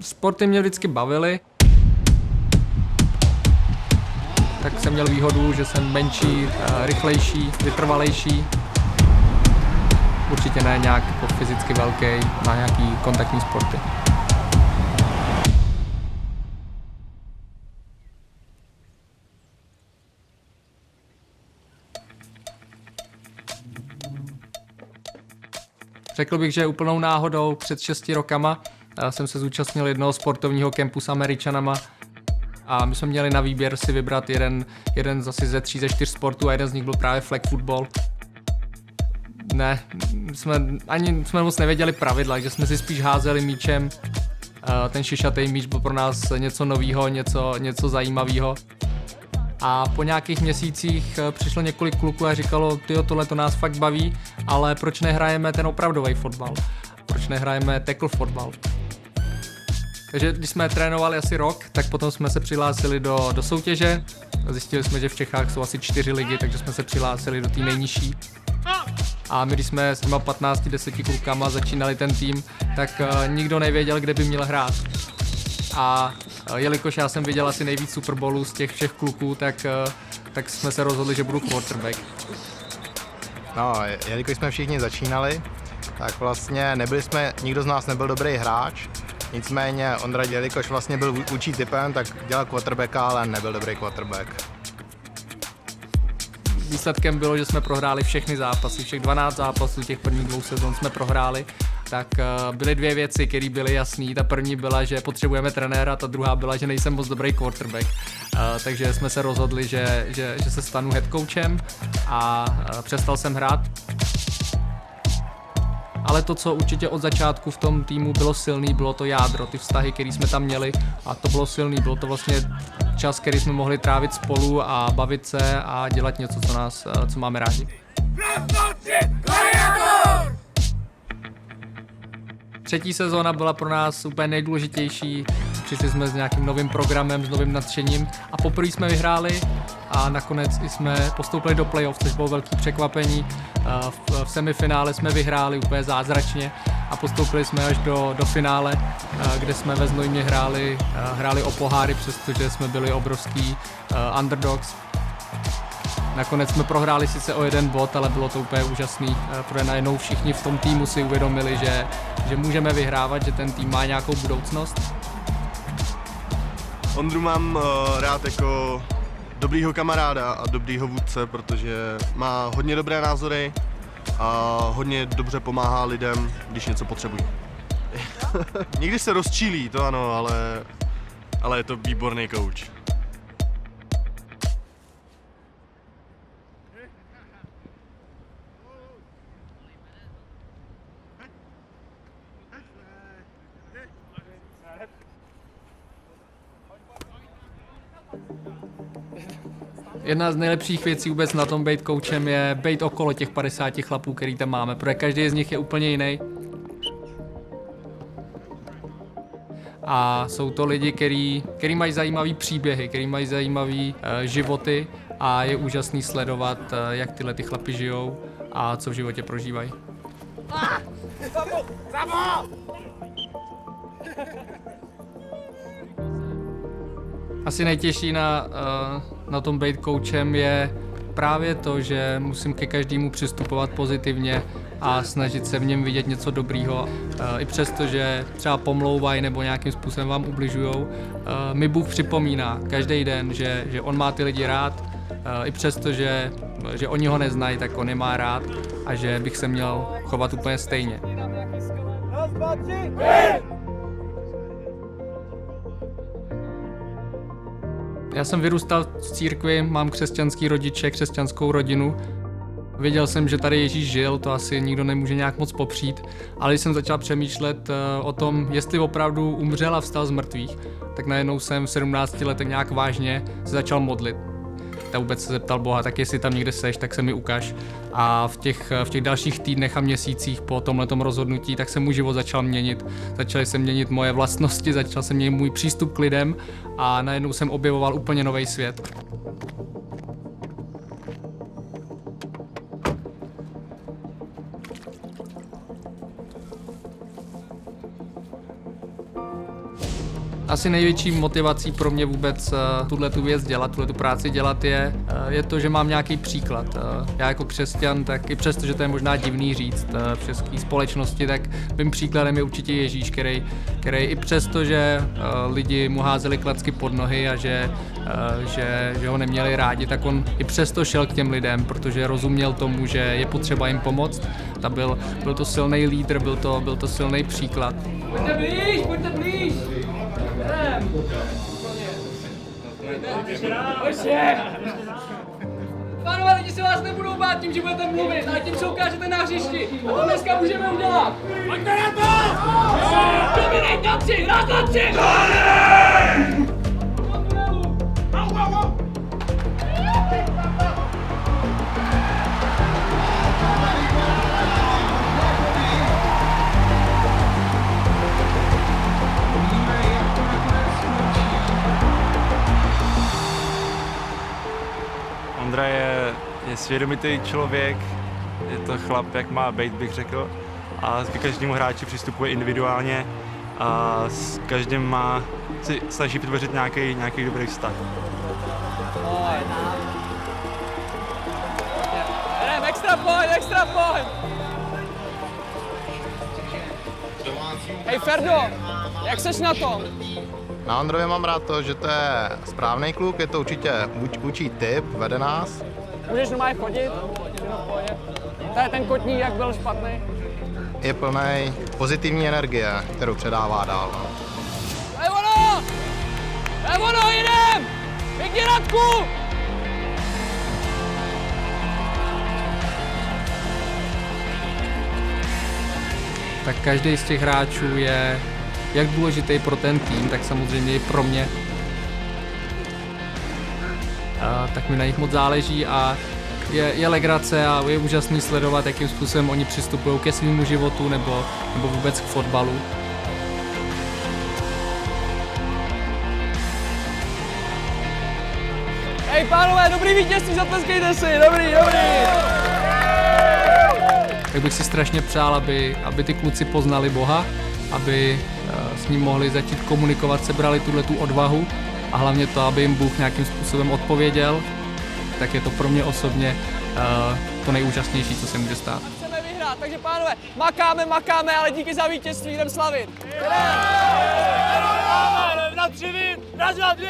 Sporty mě vždycky bavily. Tak jsem měl výhodu, že jsem menší, rychlejší, vytrvalejší. Určitě ne nějak jako fyzicky velký na nějaký kontaktní sporty. Řekl bych, že úplnou náhodou před 6 rokama jsem se zúčastnil jednoho sportovního kempu s Američanama a my jsme měli na výběr si vybrat jeden zase ze 3 ze 4 sportů a jeden z nich byl právě flag football. Ne, jsme moc nevěděli pravidla, že jsme si spíš házeli míčem. Ten šišatý míč byl pro nás něco novýho, něco zajímavého. A po nějakých měsících přišlo několik kluků a říkalo, tyjo, tohle to nás fakt baví, ale proč nehrajeme ten opravdový fotbal? Proč nehrajeme tackle fotbal? Takže když jsme trénovali asi rok, tak potom jsme se přihlásili do soutěže. Zjistili jsme, že v Čechách jsou asi 4 ligy, takže jsme se přihlásili do té nejnižší. A my, když jsme s těma 15-10 klukama začínali ten tým, tak nikdo nevěděl, kde by měl hrát. A jelikož já jsem viděl asi nejvíc Super Bowlů z těch všech kluků, tak jsme se rozhodli, že budu quarterback. No, jelikož jsme všichni začínali, tak vlastně nikdo z nás nebyl dobrý hráč. Nicméně Ondra, jelikož vlastně byl vůči typem, tak dělal quarterbacka, ale nebyl dobrý quarterback. Výsledkem bylo, že jsme prohráli všechny zápasy, všech 12 zápasů těch prvních 2 sezon jsme prohráli. Tak byly 2 věci, které byly jasné. Ta první byla, že potřebujeme trenéra, ta druhá byla, že nejsem moc dobrý quarterback. Takže jsme se rozhodli, že se stanu head coachem a přestal jsem hrát. Ale to, co určitě od začátku v tom týmu bylo silný, bylo to jádro, ty vztahy, které jsme tam měli a to bylo silný, bylo to vlastně čas, který jsme mohli trávit spolu a bavit se a dělat něco, co máme rádi. Třetí sezóna byla pro nás úplně nejdůležitější, přišli jsme s nějakým novým programem, s novým nadšením a poprvé jsme vyhráli a nakonec jsme postoupili do playoff, což bylo velké překvapení. V semifinále jsme vyhráli úplně zázračně a postoupili jsme až do finále, kde jsme ve Znojmě hráli o poháry, přestože jsme byli obrovský underdogs. Nakonec jsme prohráli sice o 1 bod, ale bylo to úplně úžasný, protože najednou všichni v tom týmu si uvědomili, že můžeme vyhrávat, že ten tým má nějakou budoucnost. Ondru mám rád jako dobrýho kamaráda a dobrýho vůdce, protože má hodně dobré názory a hodně dobře pomáhá lidem, když něco potřebují. Někdy se rozčílí, to ano, ale je to výborný coach. Jedna z nejlepších věcí vůbec na tom být coachem je být okolo těch 50 chlapů, který tam máme, protože každý z nich je úplně jiný. A jsou to lidi, který mají zajímavý příběhy, který mají zajímavý životy a je úžasný sledovat, jak tyhle ty chlapi žijou a co v životě prožívají. Asi nejtěžší na tom být coachem je právě to, že musím ke každému přistupovat pozitivně a snažit se v něm vidět něco dobrýho. I přesto, že třeba pomlouvají nebo nějakým způsobem vám ubližujou, mi Bůh připomíná každý den, že on má ty lidi rád, i přesto, že oni ho neznají, tak on je má rád a že bych se měl chovat úplně stejně. Já jsem vyrůstal v církvi, mám křesťanský rodiče, křesťanskou rodinu. Věděl jsem, že tady Ježíš žil, to asi nikdo nemůže nějak moc popřít, ale když jsem začal přemýšlet o tom, jestli opravdu umřel a vstal z mrtvých, tak najednou jsem v 17 letech nějak vážně se začal modlit. Tak vůbec se zeptal Boha, tak jestli tam někde seš, tak se mi ukaž. A v těch dalších týdnech a měsících po tomhletom rozhodnutí, tak se můj život začal měnit. Začaly se měnit moje vlastnosti, začal se měnit můj přístup k lidem a najednou jsem objevoval úplně nový svět. Asi největší motivací pro mě vůbec tu věc dělat, tu práci dělat je to, že mám nějaký příklad. Já jako křesťan, tak i přesto, že to je možná divný říct v české společnosti, tak mým příkladem je určitě Ježíš, který i přesto, že lidi mu házeli klacky pod nohy a že ho neměli rádi, tak on i přesto šel k těm lidem, protože rozuměl tomu, že je potřeba jim pomoct. Byl to silný lídr, byl to silný příklad. Pojďte blíž! Pánové, lidi se vás nebudou bát tím, že budete mluvit, ale tím se ukážete na hřišti. A to dneska můžeme udělat. Pojďte na to! Dominej, tanci! Raz, dva, tři! Ondra je svědomitý člověk, je to chlap, jak má být, bych řekl. A k každému hráči přistupuje individuálně a s každým si snaží vytvořit nějaký dobrý vztah. Extra point! Hej Ferdo, jak seš na tom? Na Ondrově mám rád to, že to je správný kluk, je to určitě učí typ, vede nás. Můžeš normálně chodit? To je ten kotník, jak byl špatný. Je plný pozitivní energie, kterou předává dál. No. To je ono, jdem! Pěkně, Radku! Tak každý z těch hráčů je jak důležitý pro ten tým, tak samozřejmě i pro mě. Tak mi na nich moc záleží a je legrace a je úžasný sledovat, jakým způsobem oni přistupují ke svému životu nebo vůbec k fotbalu. Hej pánové, dobrý vítězství, zatleskejte si, dobrý! Tak bych si strašně přál, aby ty kluci poznali Boha, aby s ním mohli začít komunikovat, sebrali tu odvahu a hlavně to, aby jim Bůh nějakým způsobem odpověděl, tak je to pro mě osobně to nejúžasnější, co se může stát. Chceme vyhrát, takže pánové, makáme, ale díky za vítězství, jdem slavit! Na 3 vin, raz, dva, 3!